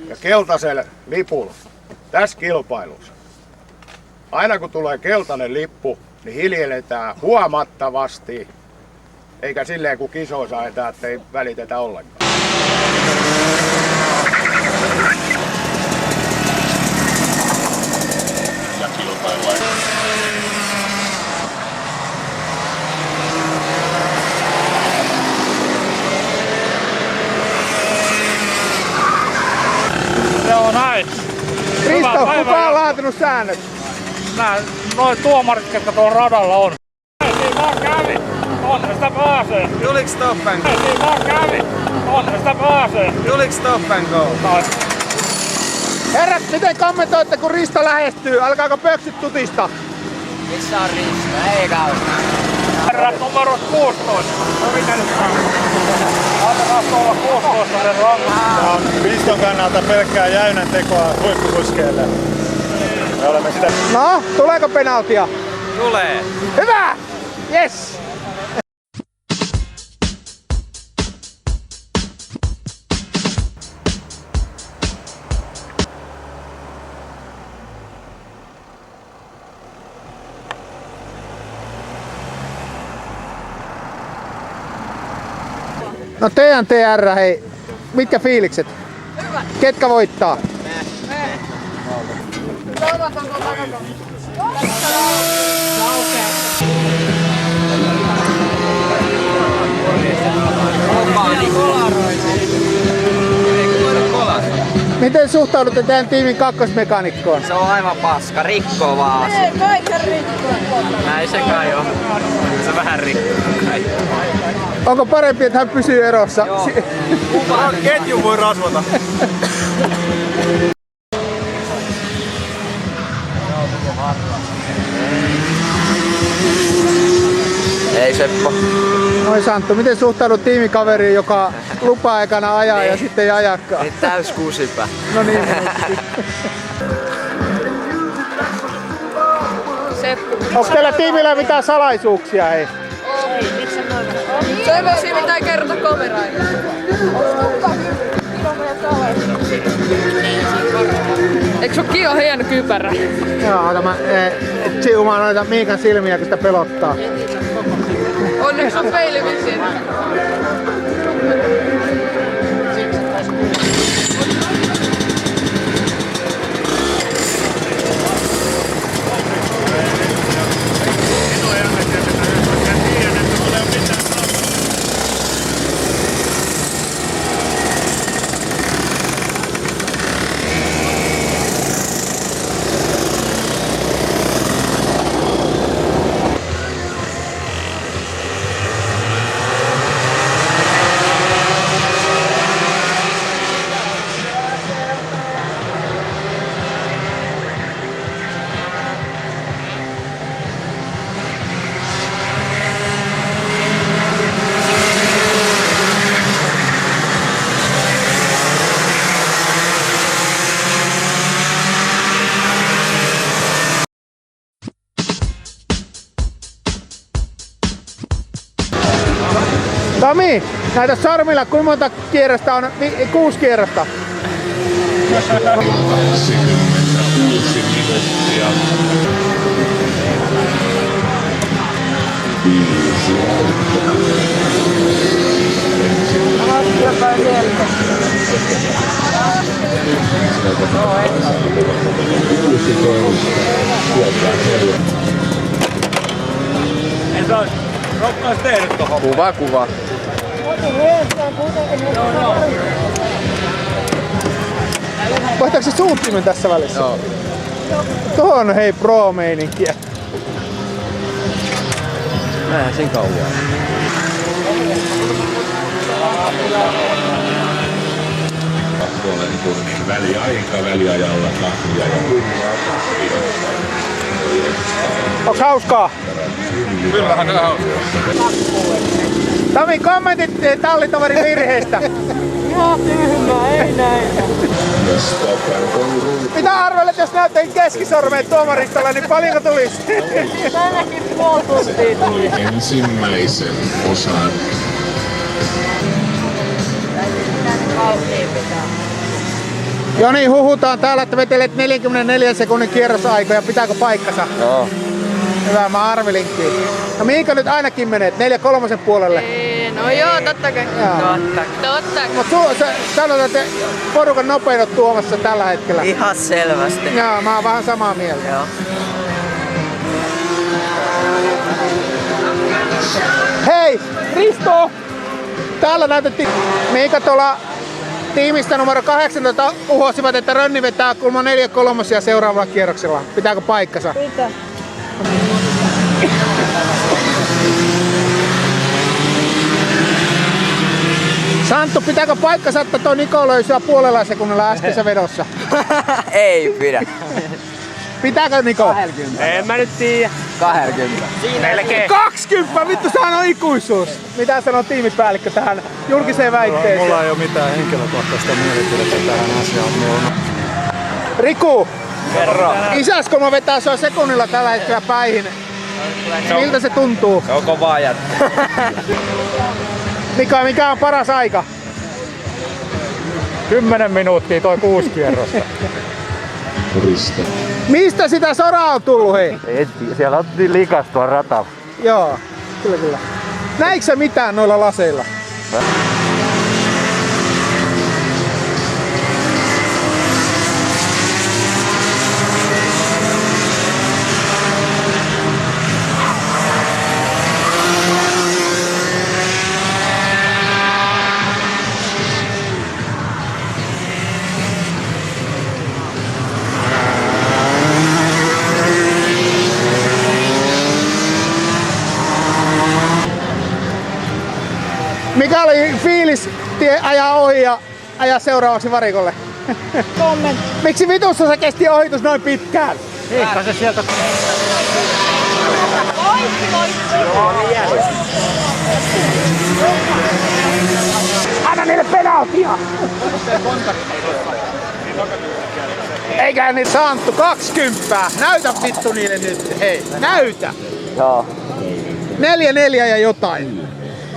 ja keltaisella lipulla tässä kilpailussa. Aina kun tulee keltainen lippu, niin hiljennetään huomattavasti. Eikä silleen kun kisoissa ajetaan, että ei välitetä ollenkaan. Ja kilpailua. Se on näin. Risto, kuka on laatinut säännöt? Noin tuomarit, jotka tuolla radalla on. Siinä vaan kävi. Onhan sitä pääsee. Tuliko stop and go? Siinä vaan kävi. Onhan sitä pääsee. Tuliko stop and go? Herrat, miten kommentoitte kun Risto lähestyy? Alkaako pöksyt tutista? Missä on Risto? Ei kauan. Herrat numero 16. Antakaa olla 16 sen rangan. Riston kannalta pelkkää jäynän tekoa huippukuskeelle. Me olemme sitä... No, tuleeko penaltia? Tulee. Hyvä! Yes! No TNTR, hei. Mitkä fiilikset? Hyvä. Ketkä voittaa? Miten suhtaudutte tämän tiimin kakkosmekanikkoon? Se on aivan paska, rikkoo vaan. Ei, kaiken rikkoa. Näin se kai on. Se vähän rikkoo kai. Onko parempi, että hän pysyy erossa? Joo. Ketju voi rasvata. Ei Seppo. Moi Santtu, miten suhtaudut tiimikaveriin, joka lupa-aikana ajaa ja sitten ei ajakaan? Niin täys kusipä. No niin. Onko teillä tiimillä mitään salaisuuksia? Hei? Sellaisia mitä ei kerrota kameraille. Eikö se oo Kio hieno kypärä? Joo, tämä siumaa noita Miikan silmiä, kun sitä pelottaa. Onneksi on peili vissiin. Tami, näitä sormilla, kuinka monta kierrosta on? 6 kierrosta. 26 minuuttia. 5 Rokkaas tehnyt tohon. Kuva. Vaihtaako se suuttimen tässä välissä? Joo. Tuohon hei pro-meininkiä. Näin siinä kauan. puolen tunnin väliajalla kahvia ja pullaa. Onks hauskaa? Kyllähän on hauskaa. Tami, kommentit tallitoverin virheestä. Ihan tyhmä, ei näin. Mitä arvelet, jos näytän keskisormeen tuomaristolla, niin paljonko tulisi? Ainakin puoli tuntia tuli. Ensimmäisen osan. Joni, huhutaan täällä, että vetelet 44 sekunnin kierrosaikoja. Pitääkö paikkansa? Joo. Hyvä, mä arvelinkin. No mihinkä nyt ainakin menet? 4-3 puolelle? No joo, totta kai. Totta. Mut sanotaan, että porukan nopein on tuomassa tällä hetkellä. Ihan selvästi. Joo, mä oon vähän samaa mieltä. Joo. Hei, Risto! Täällä näytettiin, mihinkä tuolla tiimistä numero 18 uhosivat, että Rönni vetää kulma 4-3 seuraavalla kierroksella. Pitääkö paikkansa? Pitää. Santtu, pitääkö paikkansa, että toi Niko löi sua puolella sekunnilla äskeisessä vedossa? Ei pidä. Pitääkö Niko? En mä nyt tiedä. 20. Melkein. 20! Vittu, sehän on ikuisuus! Mitä sanoo tiimipäällikkö tähän julkiseen väitteeseen? Mulla ei ole mitään henkilökohtaista mielipidettä tähän asiaan. Riku, Kerro. isäskoma vetää sua sekunnilla tällä hetkellä päihin. Miltä se tuntuu? Se on kovaa jättä. Mika, mikä on paras aika? 10 minuuttia toi 6 kierrosta. Risto. Mistä sitä soraa on tullut, hei? Siellä on niin likas tuo rata. Joo, kyllä. Näikö sä mitään noilla laseilla? Mikä oli fiilis ajaa ohi ja ajaa seuraavaksi varikolle? Kommentti. Miksi vitussa se kesti ohitus noin pitkään? Eikä se sieltä... Anna niille penaltia! Eiköhän niitä Santtu 20! Näytä vittu niille nyt, hei! Näytä! Joo. 4-4 ja jotain.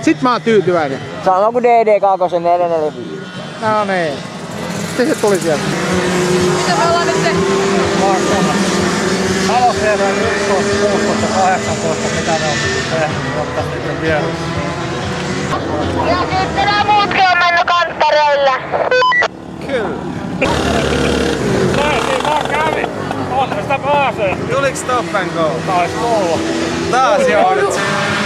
Sit mä oon tyytyväinen. Sama kuin DD2 445. No niin. Sitten se tuli sieltä. Mitä me ollaan nyt tehty? Talousjärjellä 11, 16, 18, mitä ne on tehnyt, jotta sitten vielä. Ja sitten nämä muutkin on mennyt kantpareille. Siinä vaan kävi. On sitä pääsee. Tuliko stop and go? Taisi tulla. Taas joudut sinne.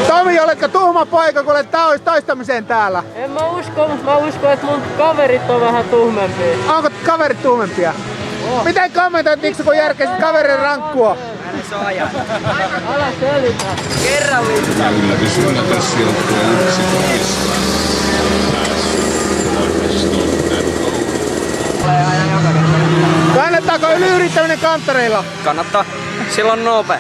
Tomi, oletko tuhma poika, kun olet toistamiseen täällä? En mä usko, mutta mä uskon, että mun kaverit on vähän tuhmempia. Onko kaverit tuhmempia? Miten kommentoit, miksi kun järkeisit kaverin rankkua? Se on ajan. Älä selitä. Kerran lisää. Yllätys yllätys sijoittuu 11. Kannattaako yliyrittäminen kanttereilla? Kannattaa. Silloin nopea.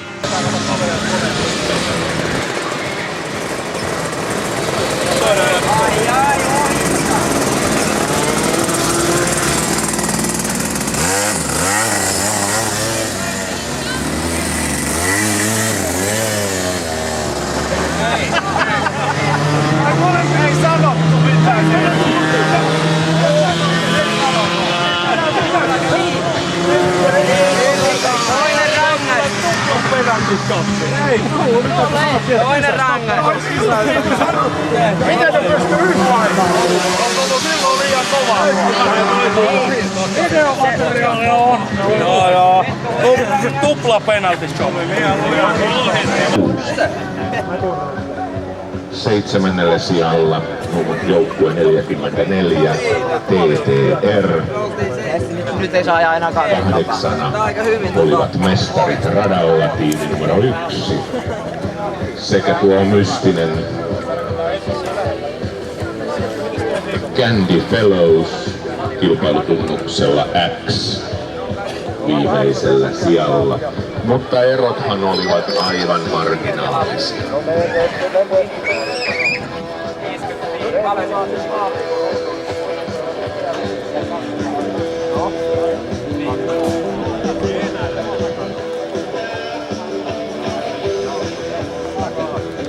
Ei sanottu mitään. Toinen rangaistus. Miten se pystyy yhdessä? On tullut silloin liian kovaa. Videomateriaali on. Joo. Tupla penalty shot. 7. sijalla joukkue 44 TTR. Nyt ei saa ajaa enää 8 olivat mestarit radalla tiimi numero 1 sekä tuo mystinen Candy Fellows kilpailutunnuksella X viimeisellä sijalla, mutta erothan olivat aivan marginaalisia.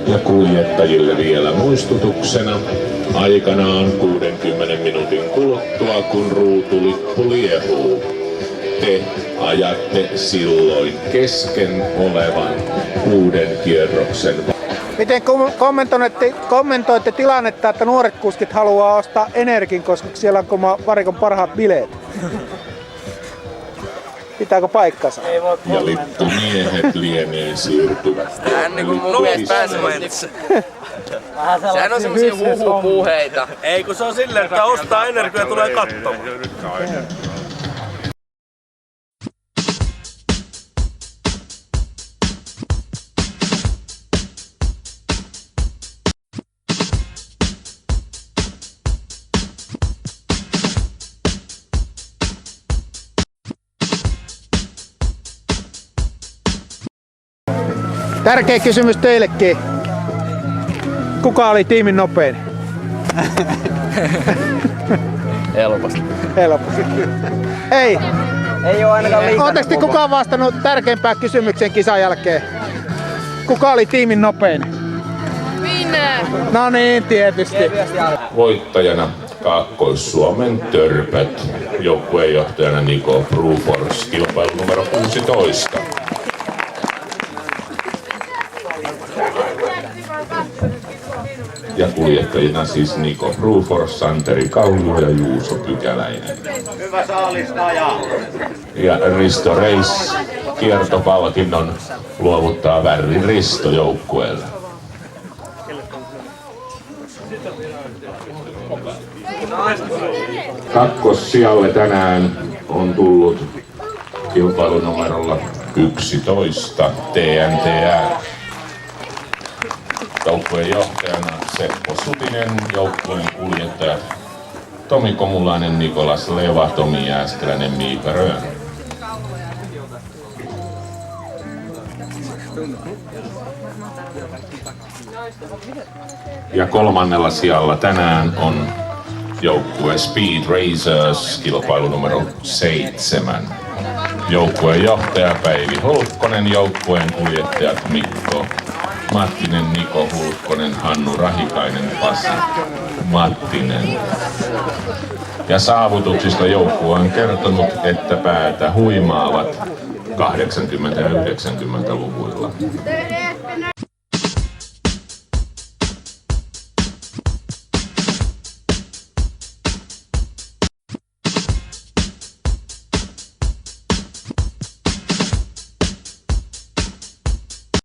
Ja kuljettajille vielä muistutuksena, aikanaan 60 20 minuutin kuluttua, kun ruutulippu liehuu. Te ajatte silloin kesken olevan 6. kierroksen. Miten kommentoitte tilannetta, että nuoret kuskit haluaa ostaa Energin, koska siellä on varikon parhaat bileet? Pitääkö paikkansa? Ja lippumiehet lienee siirtyvät. Niin kuin mun mies pääsemässä. Sehän on semmosia huhupuheita. Ei kun se on silleen, että ostaa Energiaa ja tulee katsomaan. Tärkeä kysymys teillekin. Kuka oli tiimin nopein? Helposti. Helposti. Ei. Ei oo ainakaan liikaa. Ootteko te kukaan vastannut tärkeimpään kysymykseen kisan jälkeen? Kuka oli tiimin nopein? Minä. No niin, tietysti. Voittajana Kaakkois-Suomen Törpät. Joukkueenjohtajana Niko Brufors, kilpailu numero 16. Ja kuljettajina siis Niko Brufors, Santeri Kallio ja Juuso Pykäläinen. Hyvä saalistaja. Ja Risto Reis kiertopalkinnon luovuttaa Värri Risto joukkueelle. Kakkossijalle tänään on tullut kilpailunumerolla 11 TNTR. Joukkueen johtajana Seppo Sutinen, joukkueen kuljettajat Tomi Komulainen, Nikolas Leva, Tomi Jääskeläinen, Miika Röön. Ja kolmannella sijalla tänään on joukkue Speed Racers, kilpailu numero 7. Joukkueen johtaja Päivi Hulkkonen, joukkueen kuljettajat Mikko Mattinen, Niko Hulkkonen, Hannu Rahikainen, Pasi Mattinen. Ja saavutuksista joukkue on kertonut, että päätä huimaavat 80- ja 90-luvuilla.